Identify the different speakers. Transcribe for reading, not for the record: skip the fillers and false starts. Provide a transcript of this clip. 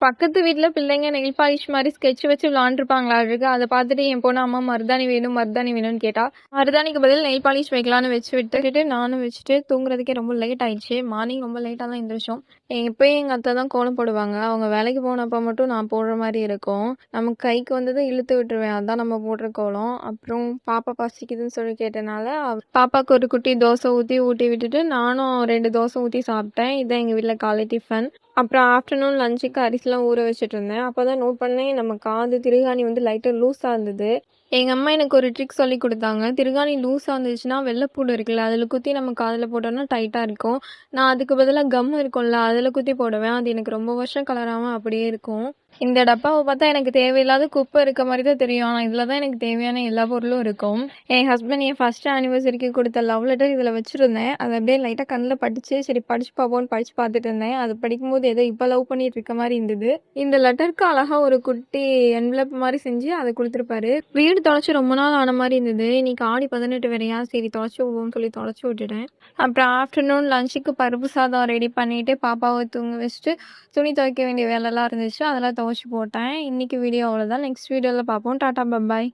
Speaker 1: பக்கத்து வீட்ல பிள்ளைங்க நெயில் பாலிஷ் மாரி ஸ்கெட்ச் வச்சு விளையாண்டுருப்பாங்களாட்டுருக்கு. அத பார்த்துட்டு என் பொண்ணு, "அம்மா மருதாணி வேணும், மருதாணி வேணும்னு" கேட்டா. மருதாணிக்கு பதில் நெயில் பாலிஷ் வைக்கலான்னு வச்சு விட்டுட்டு நானும் வச்சுட்டு தூங்குறதுக்கே ரொம்ப லேட் ஆயிடுச்சு. மார்னிங் ரொம்ப லேட்டா தான் எந்திரிச்சோம். எப்பயும் எங்க அத்தை தான் கோலம் போடுவாங்க. அவங்க வேலைக்கு போனப்ப மட்டும் நான் போடுற மாரி இருக்கும். நமக்கு கைக்கு வந்தத இழுத்து விட்டுருவேன். அதான் நம்ம போடுற கோலம். அப்புறம் பாப்பா பசிக்குதுன்னு சொல்லி கேட்டனால, பாப்பாக்கு ஒரு குட்டி தோசை ஊட்டி விட்டுட்டு நானும் 2 தோசை ஊத்தி சாப்பிட்டேன். இதான் எங்க வீட்ல காலை டிஃபன். அப்புறம் ஆஃப்டர்நூன் லஞ்சுக்கு அரிசிலாம் ஊற வச்சுட்டுருந்தேன். அப்பதான் நோட் பண்ணேன், நம்ம காது திருகாணி வந்து லைட்டா லூஸா இருந்தது. எங்க அம்மா எனக்கு ஒரு ட்ரிக் சொல்லிக் குடுத்தாங்க. திருகாணி லூஸா இருந்துச்சுன்னா, வெள்ளப்பூடு இருக்குல்ல, அதில குத்தி நம்ம காதுல போட்டோம்னா டைட்டா இருக்கும். நான் அதுக்கு பதிலா கம் இருக்கும்ல, அதில குத்தி போடுவேன். அது எனக்கு ரொம்ப வருஷம் கலராம அப்படியே இருக்கும். இந்த டப்பாவ பார்த்தா எனக்கு தேவையில்லாத குப்பை இருக்க மாரி தான் தெரியும். ஆனா, இதில தான் எனக்கு தேவையான எல்லா பொருளும் இருக்கும். என் ஹஸ்பண்ட் என் ஃபர்ஸ்ட் ஆனிவர்சரிக்கு குடுத்த லவ் லெட்டர் இதில வச்சிருந்தேன். அது அப்படியே லைட்டா கண்ல பட்டுச்சு. சரி படிச்சு பார்ப்போம்ன்னு படிச்சு பார்த்துட்டு இருந்தேன். அது படிக்கும்போது ஏதோ இப்ப லவ் பண்ணிட்டு இருக்க மாரி இருந்தது. இந்த லெட்டருக்கு அழகா ஒரு குட்டி என்வலப் மாரி செஞ்சு அத குடுத்துருப்பாரு. வீடு தொடைச்சு ரொம்ப நாள் ஆன மாரி இருந்தது. இன்னைக்கு ஆடி 18 வேறயா, சரி தொடைச்சு விடுவோம்ன்னு சொல்லி தொடைச்சு விட்டுட்டேன். அப்புறம் ஆஃப்டர்நூன் லஞ்சுக்கு பருப்பு சாதம் ரெடி பண்ணிட்டு, பாப்பாவ தூங்க வச்சுட்டு, துணி துவைக்க வேண்டிய வேலைலாம் இருந்துச்சு. அதெல்லாம் துவைச்சு போட்டேன். இன்னைக்கு வீடியோ அவ்வளோதான். நெக்ஸ்ட் வீடியோல பார்ப்போம். டாடா, பபாய்.